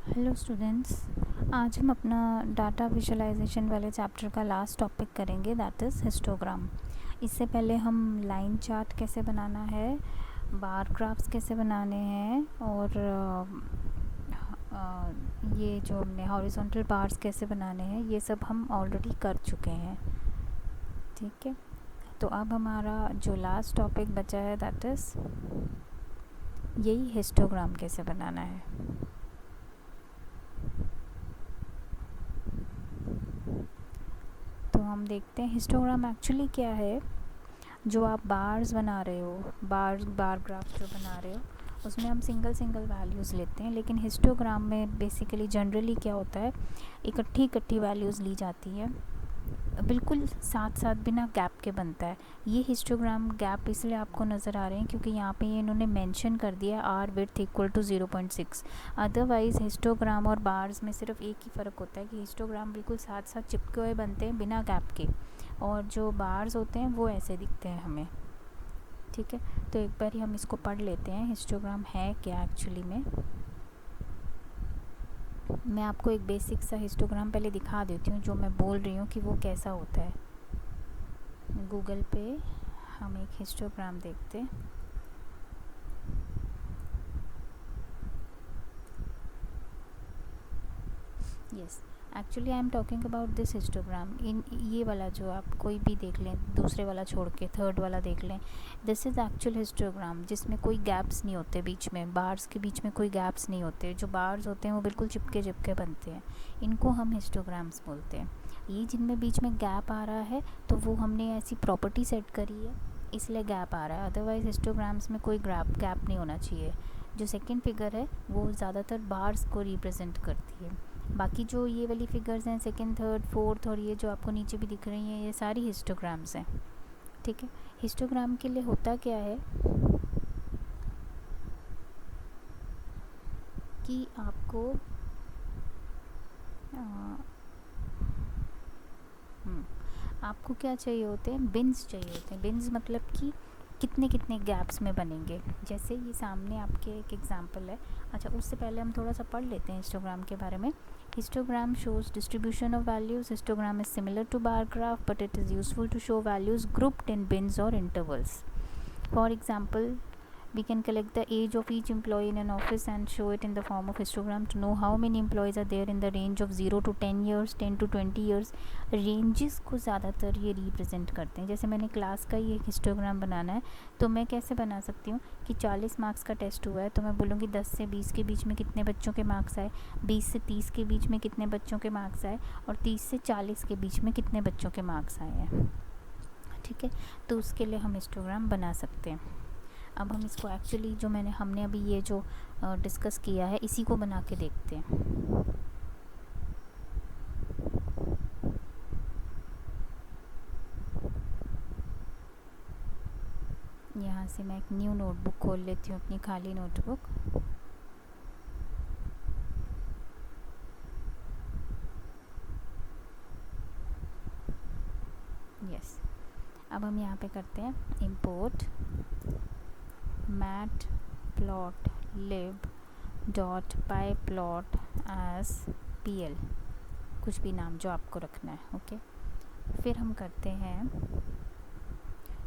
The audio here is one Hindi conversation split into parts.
हेलो स्टूडेंट्स, आज हम अपना डाटा विजुअलाइजेशन वाले चैप्टर का लास्ट टॉपिक करेंगे, दैट इज़ हिस्टोग्राम। इससे पहले हम लाइन चार्ट कैसे बनाना है, बार ग्राफ्स कैसे बनाने हैं और ये जो हमने हॉरिजॉन्टल बार्स कैसे बनाने हैं ये सब हम ऑलरेडी कर चुके हैं। ठीक है, तो अब हमारा जो लास्ट टॉपिक बचा है दैट इज़ यही हिस्टोग्राम कैसे बनाना है। तो हम देखते हैं हिस्टोग्राम एक्चुअली क्या है। जो आप बार्स बना रहे हो, बार ग्राफ जो बना रहे हो, उसमें हम सिंगल वैल्यूज़ लेते हैं, लेकिन हिस्टोग्राम में बेसिकली जनरली क्या होता है, इकट्ठी वैल्यूज़ ली जाती है, बिल्कुल साथ साथ बिना गैप के बनता है। ये हिस्टोग्राम गैप इसलिए आपको नज़र आ रहे हैं क्योंकि यहाँ पे ये इन्होंने मेंशन कर दिया R width equal to 0.6। Otherwise histogram और बार्स में सिर्फ एक ही फ़र्क होता है कि हिस्टोग्राम बिल्कुल साथ साथ चिपके हुए बनते हैं बिना गैप के, और जो बार्स होते हैं वो ऐसे दिखते हैं हमें। ठीक है, तो एक बार ही हम इसको पढ़ लेते हैं हिस्टोग्राम है क्या एक्चुअली में। मैं आपको एक बेसिक सा हिस्टोग्राम पहले दिखा देती हूँ, जो मैं बोल रही हूँ कि वो कैसा होता है। गूगल पे हम एक हिस्टोग्राम देखते हैं। Yes, actually I am talking about this histogram. इन ये वाला जो आप कोई भी देख लें, दूसरे वाला छोड़ के थर्ड वाला देख लें, दिस इज़ एक्चुअल हिस्टोग्राम जिसमें कोई गैप्स नहीं होते बीच में, बार्स के बीच में कोई गैप्स नहीं होते। जो बार्स होते हैं वो बिल्कुल चिपके बनते हैं, इनको हम हिस्टोग्राम्स बोलते हैं। ये जिनमें बीच में गैप आ रहा है तो वो हमने ऐसी प्रॉपर्टी सेट करी है इसलिए गैप आ रहा है, अदरवाइज़ हिस्टोग्राम्स में कोई गैप नहीं होना चाहिए। जो सेकेंड फिगर है वो ज़्यादातर बार्स को रिप्रेजेंट करती है। बाकी जो ये वाली फिगर्स हैं सेकंड, थर्ड, फोर्थ और ये जो आपको नीचे भी दिख रही हैं, ये सारी हिस्टोग्राम्स हैं। ठीक है, हिस्टोग्राम के लिए होता क्या है कि आपको आपको क्या चाहिए होते हैं, बिन्स चाहिए होते हैं। बिन्स मतलब कि कितने कितने गैप्स में बनेंगे। जैसे ये सामने आपके एक एग्जांपल है। अच्छा, उससे पहले हम थोड़ा सा पढ़ लेते हैं हिस्टोग्राम के बारे में। Histogram shows distribution of values. Histogram is similar to bar graph, but it is useful to show values grouped in bins or intervals. For example, we can collect the age of each employee in an office and show it in the form of histogram to know how many employees are there in the range of 0 to 10 years, 10 to 20 years. Ranges को ज़्यादातर ये रिप्रेजेंट करते हैं। जैसे मैंने क्लास का ये हिस्टोग्राम बनाना है तो मैं कैसे बना सकती हूँ कि 40 मार्क्स का टेस्ट हुआ है तो मैं बोलूँगी 10 से 20 के बीच में कितने बच्चों के मार्क्स आए, 20 से 30 के बीच में कितने बच्चों के मार्क्स आए, और 30 से 40 के बीच में कितने बच्चों के मार्क्स आए हैं। ठीक है, तो उसके लिए हम हिस्टोग्राम बना सकते हैं। अब हम इसको एक्चुअली जो हमने अभी ये जो डिस्कस किया है इसी को बना के देखते हैं। यहाँ से मैं एक न्यू नोटबुक खोल लेती हूँ, अपनी खाली नोटबुक। यस, अब हम यहाँ पे करते हैं import matplotlib.pyplot as pl, कुछ भी नाम जो आपको रखना है। ओके, फिर हम करते हैं,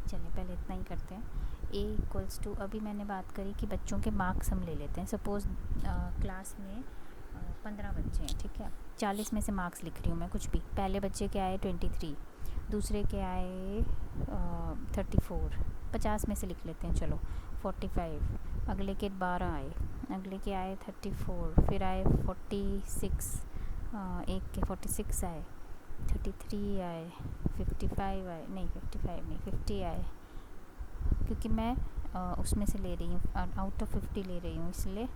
चलिए पहले इतना ही करते हैं। a इक्वल्स टू, अभी मैंने बात करी कि बच्चों के मार्क्स हम ले लेते हैं। सपोज़ क्लास में 15 बच्चे हैं, ठीक है, 40 में से मार्क्स लिख रही हूँ मैं, कुछ भी। पहले बच्चे के आए 23, दूसरे के आए 34, 50 में से लिख लेते हैं, चलो 45, अगले के 12 आए, अगले के आए 34, फिर आए 46, एक के 46 आए, 33 आए, 55 आए, नहीं 55 नहीं 50 आए, क्योंकि मैं उसमें से ले रही हूँ, आउट ऑफ 50 ले रही हूँ, इसलिए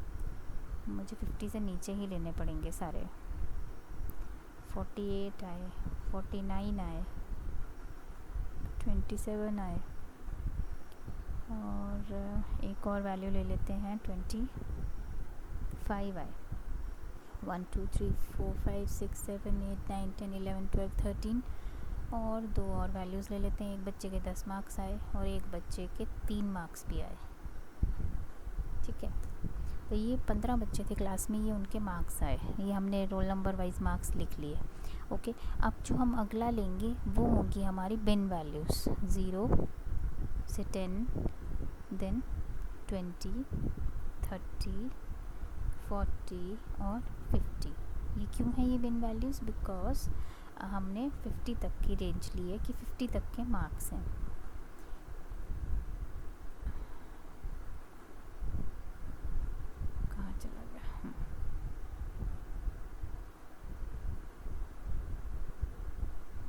मुझे 50 से नीचे ही लेने पड़ेंगे सारे। 48 आए, 49 आए, 27 आए, और एक और वैल्यू ले लेते हैं 25 आए। 1 2 3 4 5 6 7 8 9 10 11 12 13, और दो और वैल्यूज़ ले लेते हैं। एक बच्चे के 10 मार्क्स आए और एक बच्चे के 3 मार्क्स भी आए। ठीक है, तो ये 15 बच्चे थे क्लास में, ये उनके मार्क्स आए, ये हमने रोल नंबर वाइज मार्क्स लिख लिए। ओके, अब जो हम अगला लेंगे वो होगी हमारी बिन वैल्यूज़ 0 से 10, देन 20, 30, 40 और 50। ये क्यों है ये बिन वैल्यूज़? बिकॉज हमने 50 तक की रेंज ली है कि 50 तक के मार्क्स हैं। कहाँ चला गया?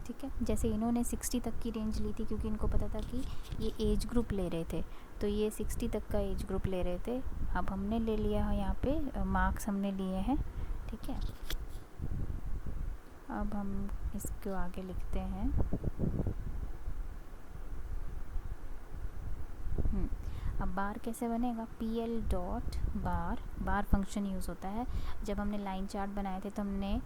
ठीक है, जैसे इन्होंने 60 तक की रेंज ली थी क्योंकि इनको पता था कि ये एज ग्रुप ले रहे थे, तो ये 60 तक का एज ग्रुप ले रहे थे। अब हमने ले लिया है यहाँ पे मार्क्स हमने लिए हैं। ठीक है, अब हम इसको आगे लिखते हैं। अब बार कैसे बनेगा? PL डॉट बार फंक्शन यूज़ होता है। जब हमने लाइन चार्ट बनाए थे तो हमने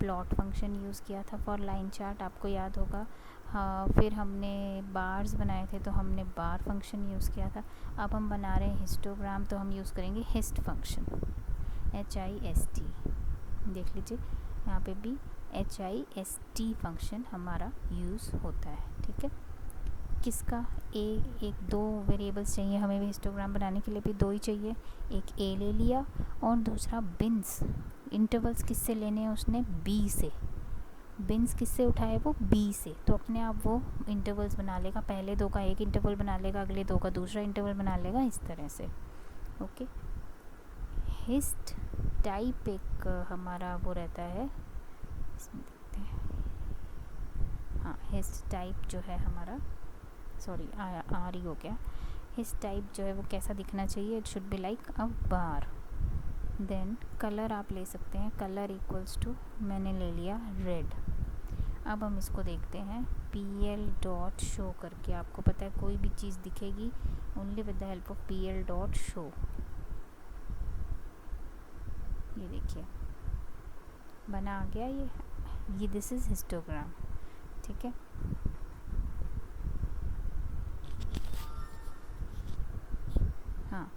प्लॉट फंक्शन यूज़ किया था फॉर लाइन चार्ट, आपको याद होगा। हाँ, फिर हमने बार्स बनाए थे तो हमने बार फंक्शन यूज़ किया था। अब हम बना रहे हैं हिस्टोग्राम तो हम यूज़ करेंगे हिस्ट फंक्शन, HIST। देख लीजिए यहाँ पे भी HIST फंक्शन हमारा यूज़ होता है। ठीक है, किसका? एक दो वेरिएबल्स चाहिए हमें भी हिस्टोग्राम बनाने के लिए, भी दो ही चाहिए। एक A ले लिया और दूसरा बिन्स। इंटरवल्स किससे लेने हैं उसने? B से। बिन्स किससे उठाए? वो B से, तो अपने आप वो इंटरवल्स बना लेगा। पहले दो का एक इंटरवल बना लेगा, अगले दो का दूसरा इंटरवल बना लेगा, इस तरह से। ओके, हिस्ट टाइप एक हमारा वो रहता है, इसमें देखते हैं। हाँ, हिस्ट टाइप जो है हमारा, सॉरी आर ही हो गया। हिस टाइप जो है वो कैसा दिखना चाहिए? It should be like a bar. Then colour आप ले सकते हैं, कलर इक्वल्स टू मैंने ले लिया रेड। अब हम इसको देखते हैं PL डॉट शो करके। आपको पता है कोई भी चीज़ दिखेगी only with the help of PL dot show. ये देखिए बना आ गया ये दिस इज़ हिस्टोग्राम। ठीक है, हाँ,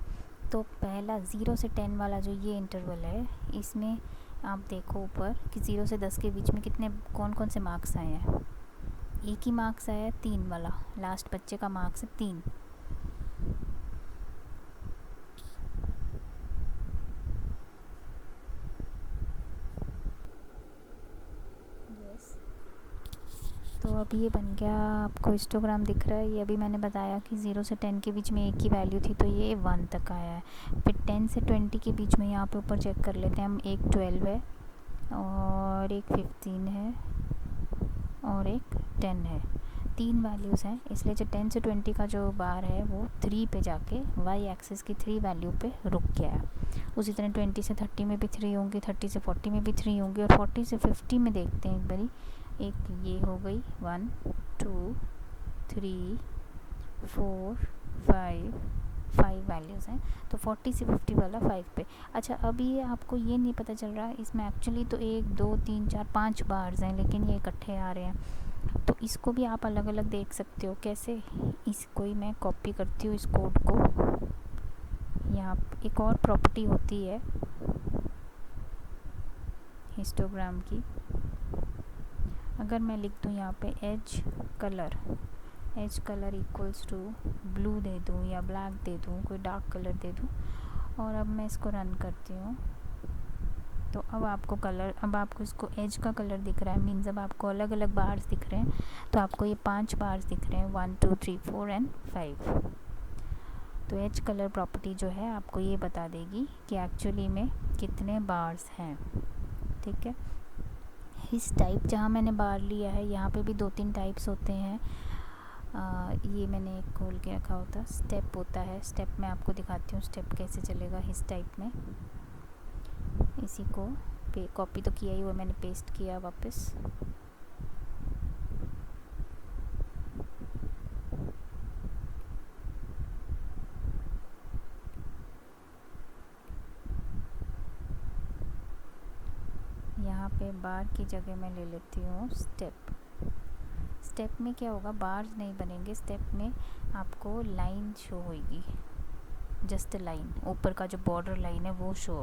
तो पहला 0 से 10 वाला जो ये इंटरवल है, इसमें आप देखो ऊपर कि 0 से 10 के बीच में कितने कौन कौन से मार्क्स आए हैं। एक ही मार्क्स आया है 3 वाला, लास्ट बच्चे का मार्क्स है 3। तो अब ये बन गया, आपको हिस्टोग्राम दिख रहा है। ये अभी मैंने बताया कि 0 से 10 के बीच में एक ही वैल्यू थी, तो ये 1 तक आया है। फिर 10 से 20 के बीच में यहाँ पे ऊपर चेक कर लेते हैं हम। एक 12 है और एक 15 है और एक 10 है, 3 वैल्यूज़ हैं। इसलिए जो 10 से 20 का जो बार है वो 3 पे जाके y एक्सिस की 3 वैल्यू पे रुक गया है। उसी तरह 20 से 30 में भी 3 होंगे, 30 से 40 में भी 3 होंगे, और 40 से 50 में देखते हैं एक बारी। एक ये हो गई 1 2 3 4 5 वैल्यूज़ हैं, तो 40 से 50 वाला 5 पे। अच्छा, अभी ये आपको ये नहीं पता चल रहा है, इसमें एक्चुअली तो 1 2 3 4 5 बार्स हैं, लेकिन ये इकट्ठे आ रहे हैं। तो इसको भी आप अलग अलग देख सकते हो। कैसे? इसको ही मैं कॉपी करती हूँ इस कोड को। यहाँ एक और प्रॉपर्टी होती है हिस्टोग्राम की। अगर मैं लिख दूँ यहाँ पे as colour equals to blue दे दूँ या ब्लैक दे दूँ, कोई डार्क कलर दे दूँ, और अब मैं इसको रन करती हूँ, तो अब आपको इसको एज का कलर दिख रहा है। मीन्स अब आपको अलग अलग बार्स दिख रहे हैं। तो आपको ये 5 बार्स दिख रहे हैं, 1 2 3 4 एंड 5। तो एज कलर प्रॉपर्टी जो है आपको ये बता देगी कि एक्चुअली में कितने बार्स हैं। ठीक है, इस टाइप जहाँ मैंने बार लिया है यहाँ पे भी 2-3 टाइप्स होते हैं। ये मैंने एक खोल के रखा होता, स्टेप होता है। स्टेप मैं आपको दिखाती हूँ स्टेप कैसे चलेगा इस टाइप में। इसी को कॉपी तो किया ही हुआ, मैंने पेस्ट किया वापस। यहाँ पे बार की जगह मैं ले लेती हूँ स्टेप। स्टेप में क्या होगा, बार्स नहीं बनेंगे, स्टेप में आपको लाइन शो होगी। जस्ट लाइन, ऊपर का जो बॉर्डर लाइन है वो शो